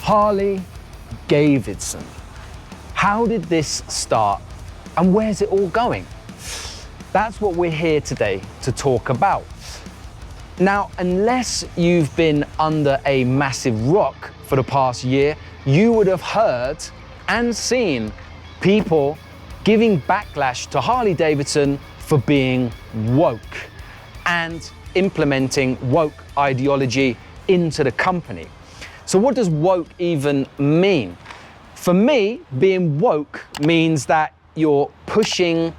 Harley Davidson. How did this start and where's it all going? That's what we're here today to talk about. Now, unless you've been under a massive rock for the past year, you would have heard and seen people giving backlash to Harley Davidson for being woke and implementing woke ideology into the company. So what does woke even mean? For me, being woke means that you're pushing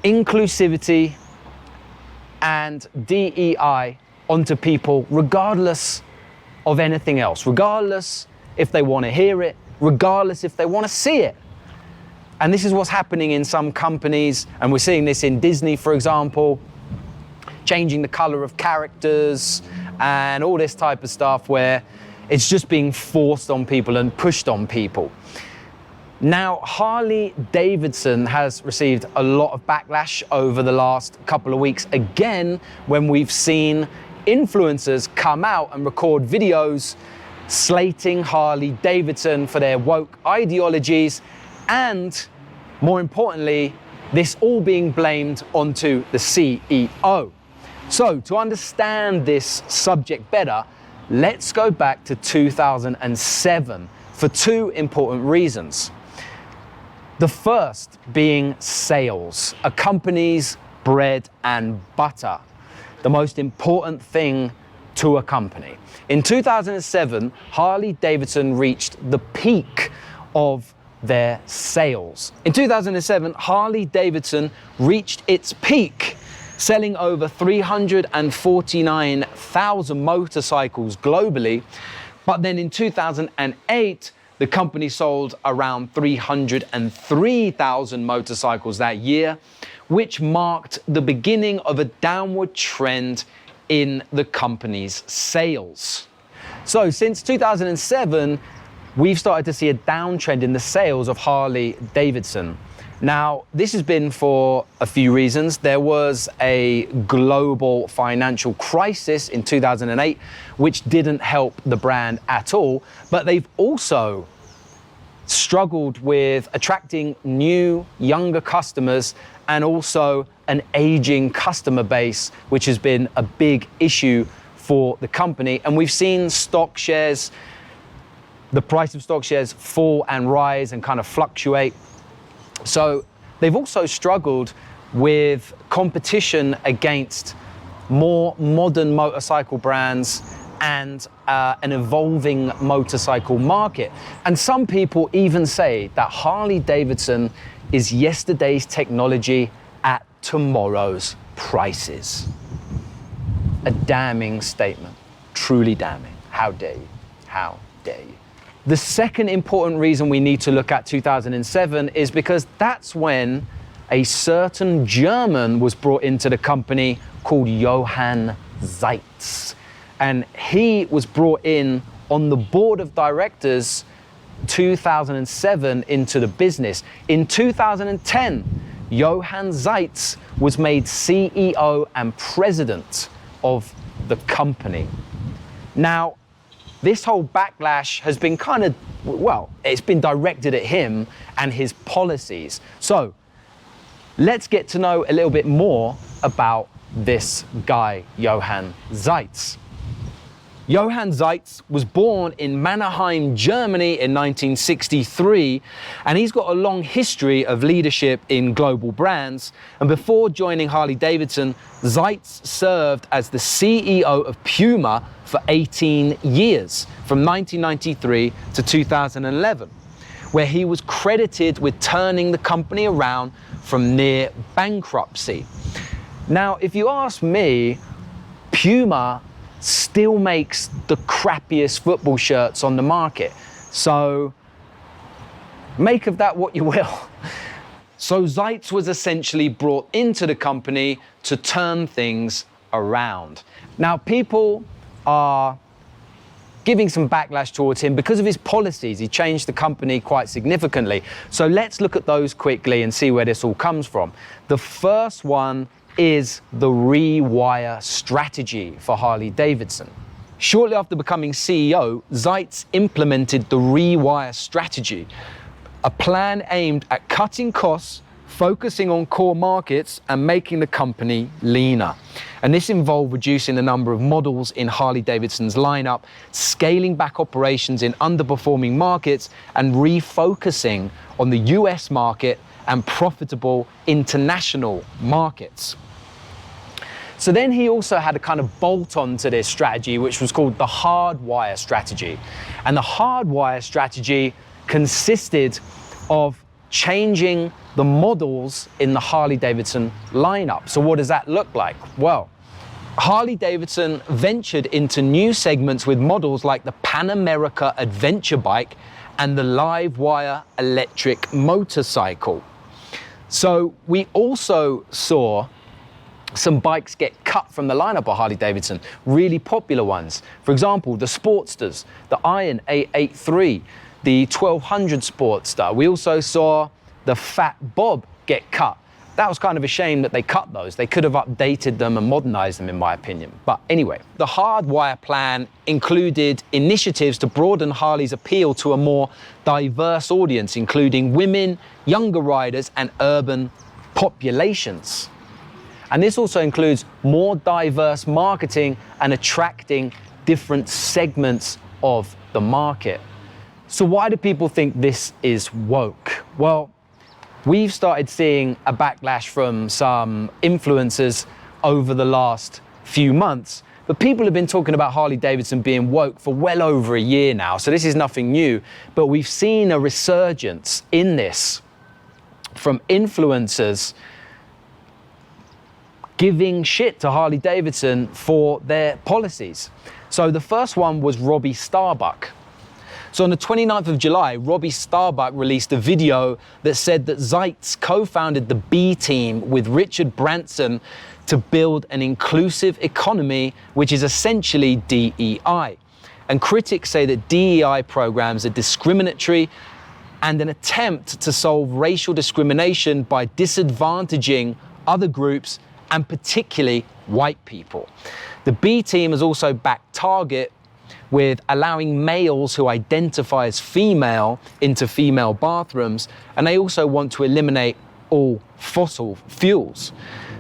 inclusivity and DEI onto people regardless of anything else, regardless if they want to hear it, regardless if they want to see it. And this is what's happening in some companies, and we're seeing this in Disney, for example, changing the color of characters and all this type of stuff where it's just being forced on people and pushed on people. Now, Harley Davidson has received a lot of backlash over the last couple of weeks, again, when we've seen influencers come out and record videos slating Harley Davidson for their woke ideologies, and more importantly, this all being blamed onto the CEO. So to understand this subject better, let's go back to 2007 for two important reasons. The first being sales, a company's bread and butter, the most important thing to a company. In 2007, Harley Davidson reached the peak of their sales. In 2007, Harley Davidson reached its peak, selling over 349,000 motorcycles globally. But then in 2008, the company sold around 303,000 motorcycles that year, which marked the beginning of a downward trend in the company's sales. So since 2007, we've started to see a downtrend in the sales of Harley Davidson. Now, this has been for a few reasons. There was a global financial crisis in 2008, which didn't help the brand at all, but they've also struggled with attracting new, younger customers and also an aging customer base, which has been a big issue for the company. And we've seen stock shares, the price of stock shares fall and rise and kind of fluctuate. So they've also struggled with competition against more modern motorcycle brands and an evolving motorcycle market. And some people even say that Harley Davidson is yesterday's technology at tomorrow's prices. A damning statement, truly damning. How dare you? How dare you? The second important reason we need to look at 2007 is because that's when a certain German was brought into the company called Johan Zeitz. And he was brought in on the board of directors 2007 into the business. In 2010, Johan Zeitz was made CEO and president of the company. Now, this whole backlash has been kind of, well, it's been directed at him and his policies. So let's get to know a little bit more about this guy, Johan Zeitz. Johan Zeitz was born in Mannheim, Germany in 1963, and he's got a long history of leadership in global brands. And before joining Harley Davidson, Zeitz served as the CEO of Puma for 18 years, from 1993 to 2011, where he was credited with turning the company around from near bankruptcy. Now, if you ask me, Puma still makes the crappiest football shirts on the market. So make of that what you will. So Zeitz was essentially brought into the company to turn things around. Now, people are giving some backlash towards him because of his policies. He changed the company quite significantly. So let's look at those quickly and see where this all comes from. The first one is the rewire strategy for Harley Davidson. Shortly after becoming CEO, Zeitz implemented the Rewire strategy, a plan aimed at cutting costs, focusing on core markets, and making the company leaner. And this involved reducing the number of models in Harley Davidson's lineup, scaling back operations in underperforming markets, and refocusing on the US market and profitable international markets. So then he also had a kind of bolt-on to this strategy, which was called the Hardwire strategy. And the Hardwire strategy consisted of changing the models in the Harley Davidson lineup. So what does that look like? Well, Harley Davidson ventured into new segments with models like the Pan America adventure bike and the Livewire electric motorcycle. So we also saw some bikes get cut from the lineup of Harley Davidson, really popular ones. For example, the Sportsters, the Iron 883, the 1200 Sportster. We also saw the Fat Bob get cut. That was kind of a shame that they cut those. They could have updated them and modernized them, in my opinion. But anyway, the Hardwire plan included initiatives to broaden Harley's appeal to a more diverse audience, including women, younger riders, and urban populations. And this also includes more diverse marketing and attracting different segments of the market. So why do people think this is woke? Well, we've started seeing a backlash from some influencers over the last few months, but people have been talking about Harley Davidson being woke for well over a year now, so this is nothing new. But we've seen a resurgence in this from influencers giving shit to Harley Davidson for their policies. So the first one was Robbie Starbuck. So on the 29th of July, Robbie Starbuck released a video that said that Zeitz co-founded the B Team with Richard Branson to build an inclusive economy, which is essentially DEI. And critics say that DEI programs are discriminatory and an attempt to solve racial discrimination by disadvantaging other groups, and particularly white people. The B Team has also backed Target with allowing males who identify as female into female bathrooms, and they also want to eliminate all fossil fuels.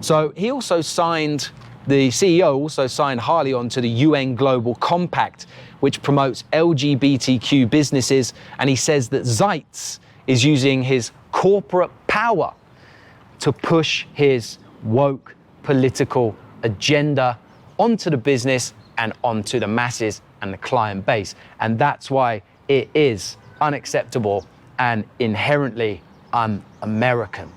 So he also signed, the CEO also signed Harley onto the UN Global Compact, which promotes LGBTQ businesses, and he says that Zeitz is using his corporate power to push his woke political agenda onto the business and onto the masses and the client base. And that's why it is unacceptable and inherently un-American.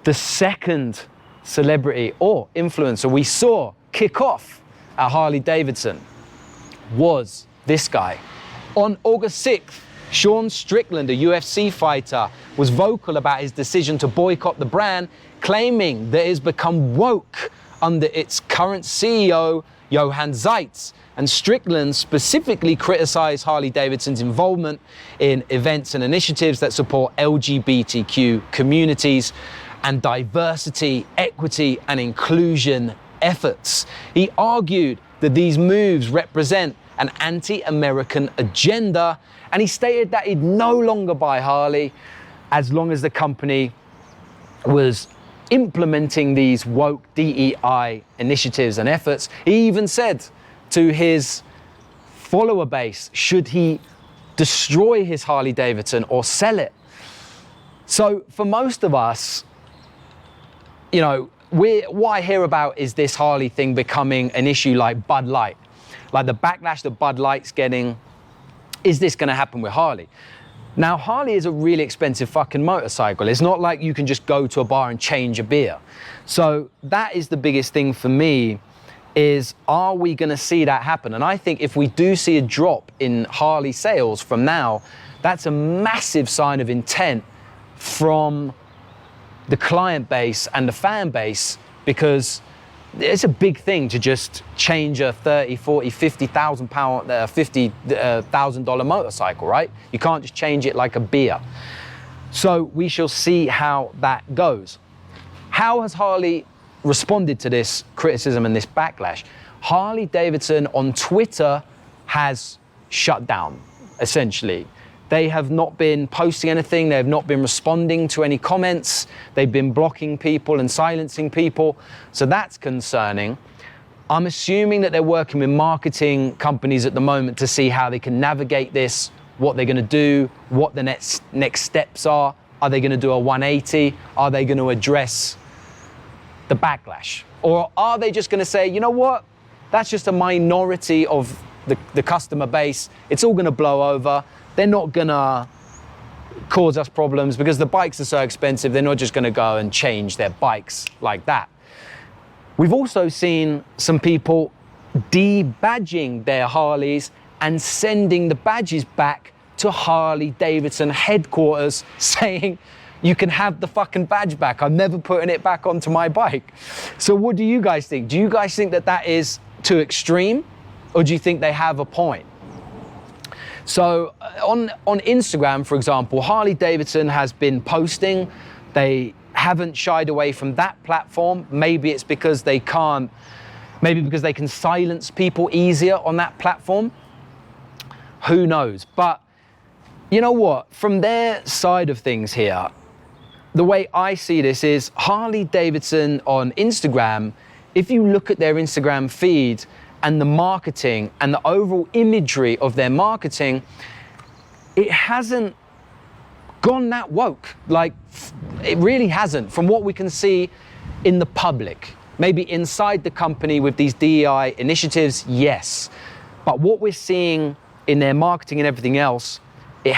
The second celebrity or influencer we saw kick off at Harley Davidson was this guy. On August 6th, Sean Strickland, a UFC fighter, was vocal about his decision to boycott the brand, claiming that it has become woke under its current CEO, Johan Zeitz. And Strickland specifically criticized Harley Davidson's involvement in events and initiatives that support LGBTQ communities and diversity, equity, and inclusion efforts. He argued that these moves represent an anti-American agenda, and he stated that he'd no longer buy Harley as long as the company was implementing these woke DEI initiatives and efforts. He even said to his follower base, should he destroy his Harley Davidson or sell it? So for most of us, you know, what I hear about is this Harley thing becoming an issue like Bud Light, like the backlash that Bud Light's getting. Is this gonna happen with Harley? Now, Harley is a really expensive fucking motorcycle. It's not like you can just go to a bar and change a beer. So that is the biggest thing for me, is are we gonna see that happen? And I think if we do see a drop in Harley sales from now, that's a massive sign of intent from the client base and the fan base, because it's a big thing to just change a 30, 40, 50,000 pound, $50,000 motorcycle, right? You can't just change it like a beer. So we shall see how that goes. How has Harley responded to this criticism and this backlash? Harley Davidson on Twitter has shut down, essentially. They have not been posting anything. They have not been responding to any comments. They've been blocking people and silencing people. So that's concerning. I'm assuming that they're working with marketing companies at the moment to see how they can navigate this, what they're going to do, what the next steps are. Are they going to do a 180? Are they going to address the backlash? Or are they just going to say, you know what? That's just a minority of the customer base. It's all going to blow over. They're not going to cause us problems because the bikes are so expensive. They're not just going to go and change their bikes like that. We've also seen some people debadging their Harleys and sending the badges back to Harley Davidson headquarters saying, you can have the fucking badge back. I'm never putting it back onto my bike. So what do you guys think? Do you guys think that that is too extreme? Or do you think they have a point? So on Instagram, for example, Harley Davidson has been posting. They haven't shied away from that platform. Maybe it's because they can't, maybe because they can silence people easier on that platform. Who knows? But you know what? From their side of things here, the way I see this is Harley Davidson on Instagram, if you look at their Instagram feed and the marketing and the overall imagery of their marketing, it hasn't gone that woke. Like, it really hasn't, from what we can see in the public. Maybe inside the company with these DEI initiatives, yes. But what we're seeing in their marketing and everything else, it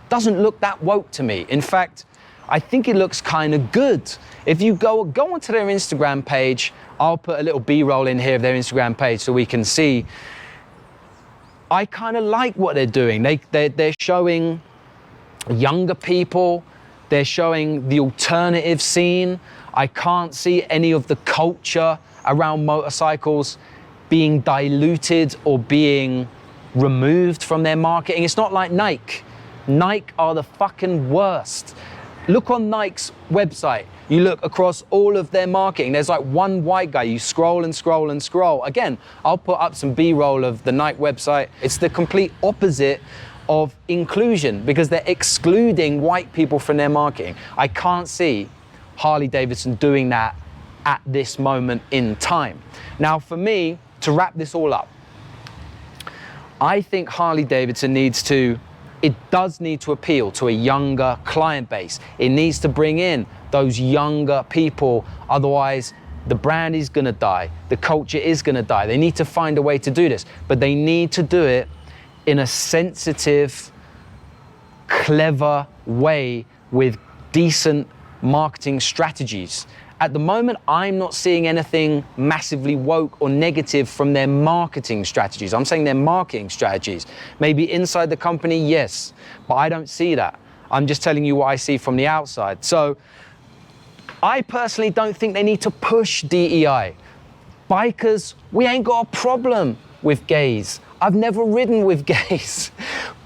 doesn't look that woke to me. In fact, I think it looks kind of good. If you go onto their Instagram page, I'll put a little B-roll in here of their Instagram page so we can see. I kind of like what they're doing. They're showing younger people. They're showing the alternative scene. I can't see any of the culture around motorcycles being diluted or being removed from their marketing. It's not like Nike. Nike are the fucking worst. Look on Nike's website. You look across all of their marketing. There's like one white guy. You scroll and scroll and scroll. Again, I'll put up some B-roll of the Nike website. It's the complete opposite of inclusion because they're excluding white people from their marketing. I can't see Harley Davidson doing that at this moment in time. Now, for me, to wrap this all up, I think Harley Davidson does need to appeal to a younger client base. It needs to bring in those younger people. Otherwise, the brand is gonna die. The culture is gonna die. They need to find a way to do this, but they need to do it in a sensitive, clever way with decent marketing strategies. At the moment, I'm not seeing anything massively woke or negative from their marketing strategies. I'm saying their marketing strategies. Maybe inside the company, yes, but I don't see that. I'm just telling you what I see from the outside. So I personally don't think they need to push DEI. Bikers, we ain't got a problem with gays. I've never ridden with gays,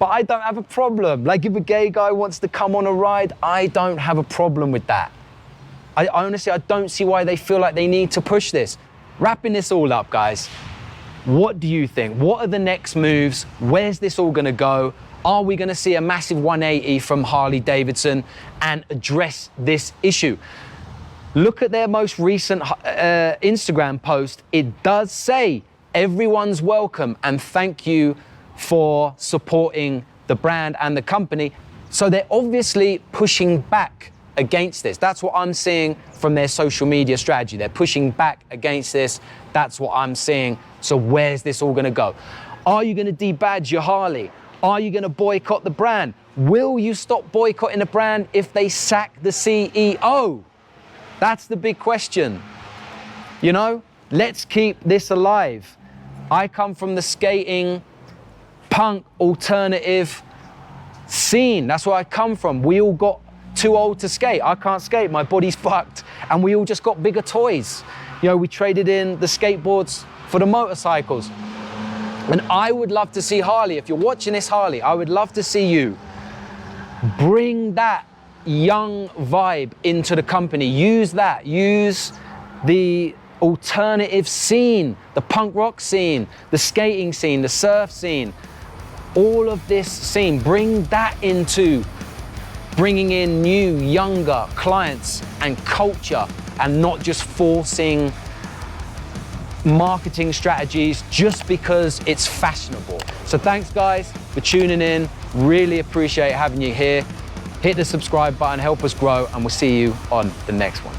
but I don't have a problem. Like if a gay guy wants to come on a ride, I don't have a problem with that. I honestly don't see why they feel like they need to push this. Wrapping this all up, guys, what do you think? What are the next moves? Where's this all gonna go? Are we gonna see a massive 180 from Harley Davidson and address this issue? Look at their most recent Instagram post. It does say, everyone's welcome and thank you for supporting the brand and the company. So they're obviously pushing back against this. That's what I'm seeing from their social media strategy. They're pushing back against this. That's what I'm seeing. So where's this all gonna go? Are you gonna debadge your Harley? Are you gonna boycott the brand? Will you stop boycotting the brand if they sack the CEO? That's the big question. You know, let's keep this alive. I come from the skating, punk, alternative scene. That's where I come from. We all got too old to skate. I can't skate, my body's fucked. And we all just got bigger toys. You know, we traded in the skateboards for the motorcycles. And I would love to see Harley, if you're watching this Harley, I would love to see you bring that young vibe into the company. Use that, use the alternative scene, the punk rock scene, the skating scene, the surf scene, all of this scene, bring that into bringing in new, younger clients and culture, and not just forcing marketing strategies just because it's fashionable. So thanks guys for tuning in. Really appreciate having you here. Hit the subscribe button, help us grow, and we'll see you on the next one.